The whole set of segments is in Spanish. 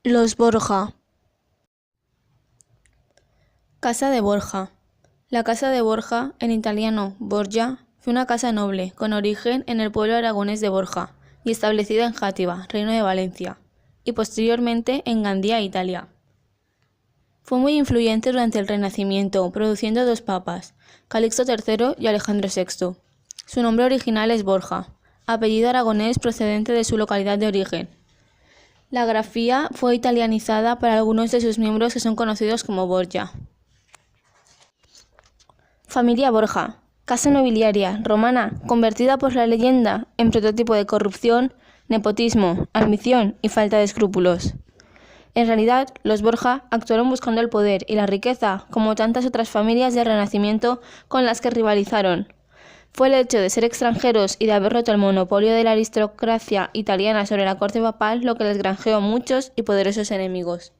Los Borja. Casa de Borja. La casa de Borja, en italiano Borgia, fue una casa noble con origen en el pueblo aragonés de Borja y establecida en Játiva, Reino de Valencia, y posteriormente en Gandía, Italia. Fue muy influyente durante el Renacimiento, produciendo dos papas, Calixto III y Alejandro VI. Su nombre original es Borja, apellido aragonés procedente de su localidad de origen. La grafía fue italianizada para algunos de sus miembros que son conocidos como Borgia. Familia Borja, casa nobiliaria romana convertida por la leyenda en prototipo de corrupción, nepotismo, ambición y falta de escrúpulos. En realidad, los Borja actuaron buscando el poder y la riqueza como tantas otras familias del Renacimiento con las que rivalizaron. Fue el hecho de ser extranjeros y de haber roto el monopolio de la aristocracia italiana sobre la corte papal lo que les granjeó muchos y poderosos enemigos.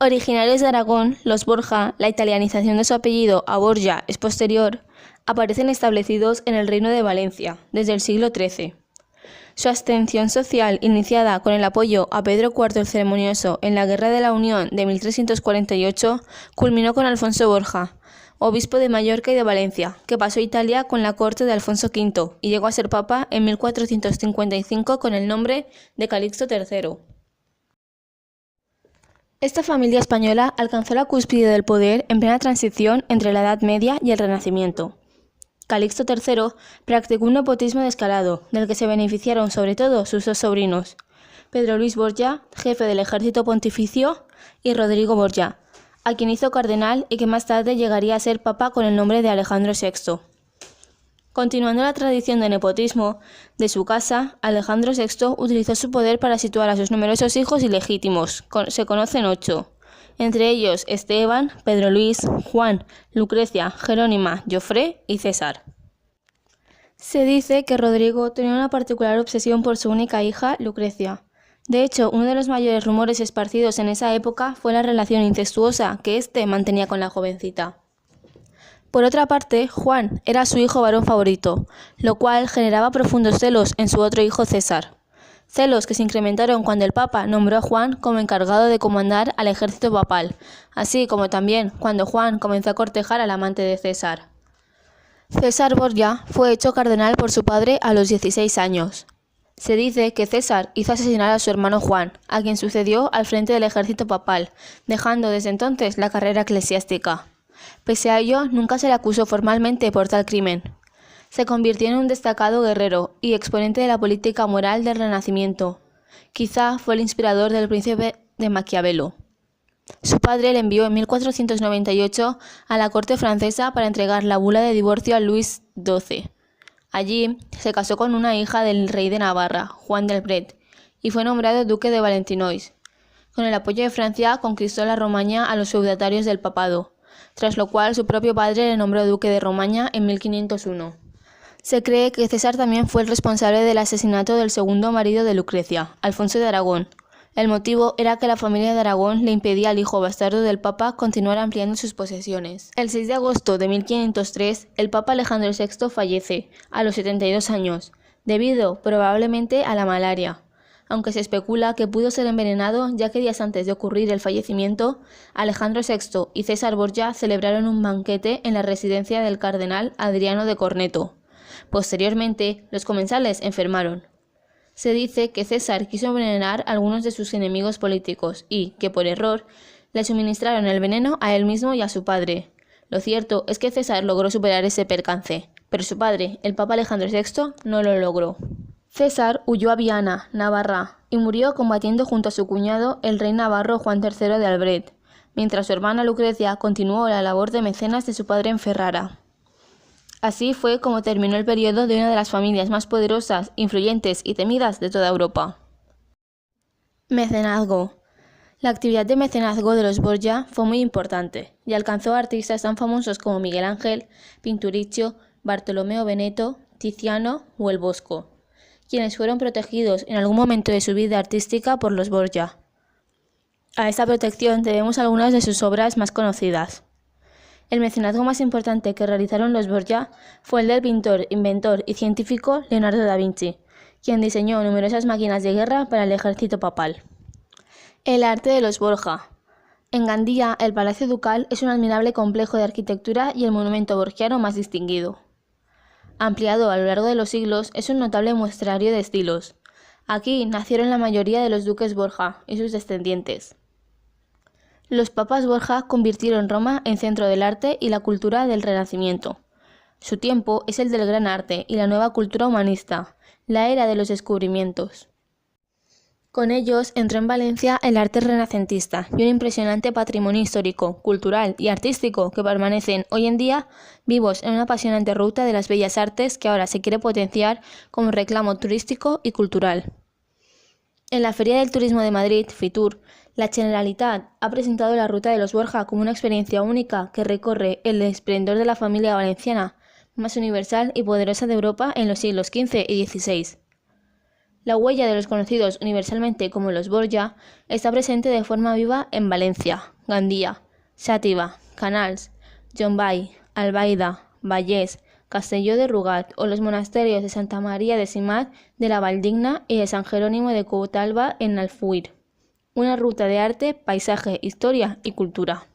Originarios de Aragón, los Borja, la italianización de su apellido a Borgia es posterior, aparecen establecidos en el Reino de Valencia desde el siglo XIII. Su ascensión social, iniciada con el apoyo a Pedro IV el Ceremonioso en la Guerra de la Unión de 1348, culminó con Alfonso Borja, obispo de Mallorca y de Valencia, que pasó a Italia con la corte de Alfonso V y llegó a ser papa en 1455 con el nombre de Calixto III. Esta familia española alcanzó la cúspide del poder en plena transición entre la Edad Media y el Renacimiento. Calixto III practicó un nepotismo descarado, del que se beneficiaron sobre todo sus dos sobrinos, Pedro Luis Borgia, jefe del ejército pontificio, y Rodrigo Borgia, a quien hizo cardenal y que más tarde llegaría a ser papa con el nombre de Alejandro VI. Continuando la tradición de nepotismo de su casa, Alejandro VI utilizó su poder para situar a sus numerosos hijos ilegítimos, se conocen 8, entre ellos Esteban, Pedro Luis, Juan, Lucrecia, Jerónima, Jofré y César. Se dice que Rodrigo tenía una particular obsesión por su única hija, Lucrecia. De hecho, uno de los mayores rumores esparcidos en esa época fue la relación incestuosa que éste mantenía con la jovencita. Por otra parte, Juan era su hijo varón favorito, lo cual generaba profundos celos en su otro hijo César. Celos que se incrementaron cuando el Papa nombró a Juan como encargado de comandar al ejército papal, así como también cuando Juan comenzó a cortejar al amante de César. César Borgia fue hecho cardenal por su padre a los 16 años. Se dice que César hizo asesinar a su hermano Juan, a quien sucedió al frente del ejército papal, dejando desde entonces la carrera eclesiástica. Pese a ello, nunca se le acusó formalmente por tal crimen. Se convirtió en un destacado guerrero y exponente de la política moral del Renacimiento. Quizá fue el inspirador del príncipe de Maquiavelo. Su padre le envió en 1498 a la corte francesa para entregar la bula de divorcio a Luis XII. Allí se casó con una hija del rey de Navarra, Juan del Bret, y fue nombrado duque de Valentinois. Con el apoyo de Francia conquistó la Romaña a los feudatarios del papado, tras lo cual su propio padre le nombró duque de Romaña en 1501. Se cree que César también fue el responsable del asesinato del segundo marido de Lucrecia, Alfonso de Aragón. El motivo era que la familia de Aragón le impedía al hijo bastardo del Papa continuar ampliando sus posesiones. El 6 de agosto de 1503, el Papa Alejandro VI fallece, a los 72 años, debido probablemente a la malaria, aunque se especula que pudo ser envenenado ya que días antes de ocurrir el fallecimiento, Alejandro VI y César Borgia celebraron un banquete en la residencia del cardenal Adriano de Corneto. Posteriormente, los comensales enfermaron. Se dice que César quiso envenenar a algunos de sus enemigos políticos y que, por error, le suministraron el veneno a él mismo y a su padre. Lo cierto es que César logró superar ese percance, pero su padre, el Papa Alejandro VI, no lo logró. César huyó a Viana, Navarra, y murió combatiendo junto a su cuñado, el rey navarro Juan III de Albret, mientras su hermana Lucrecia continuó la labor de mecenas de su padre en Ferrara. Así fue como terminó el periodo de una de las familias más poderosas, influyentes y temidas de toda Europa. Mecenazgo. La actividad de mecenazgo de los Borgia fue muy importante y alcanzó a artistas tan famosos como Miguel Ángel, Pinturicchio, Bartolomeo Veneto, Tiziano o el Bosco, quienes fueron protegidos en algún momento de su vida artística por los Borgia. A esta protección debemos algunas de sus obras más conocidas. El mecenazgo más importante que realizaron los Borgia fue el del pintor, inventor y científico Leonardo da Vinci, quien diseñó numerosas máquinas de guerra para el ejército papal. El arte de los Borja. En Gandía, el Palacio Ducal es un admirable complejo de arquitectura y el monumento borgiano más distinguido. Ampliado a lo largo de los siglos, es un notable muestrario de estilos. Aquí nacieron la mayoría de los duques Borja y sus descendientes. Los papas Borja convirtieron Roma en centro del arte y la cultura del Renacimiento. Su tiempo es el del gran arte y la nueva cultura humanista, la era de los descubrimientos. Con ellos entró en Valencia el arte renacentista y un impresionante patrimonio histórico, cultural y artístico que permanecen hoy en día vivos en una apasionante ruta de las bellas artes que ahora se quiere potenciar como reclamo turístico y cultural. En la Feria del Turismo de Madrid, Fitur, la Generalitat ha presentado la Ruta de los Borja como una experiencia única que recorre el esplendor de la familia valenciana, más universal y poderosa de Europa en los siglos XV y XVI. La huella de los conocidos universalmente como los Borja está presente de forma viva en Valencia, Gandía, Xàtiva, Canals, Llombai, Albaida, Vallès, Castelló de Rugat o los monasterios de Santa María de Simat de la Valldigna y de San Jerónimo de Coutalba en Alfauir. Una ruta de arte, paisaje, historia y cultura.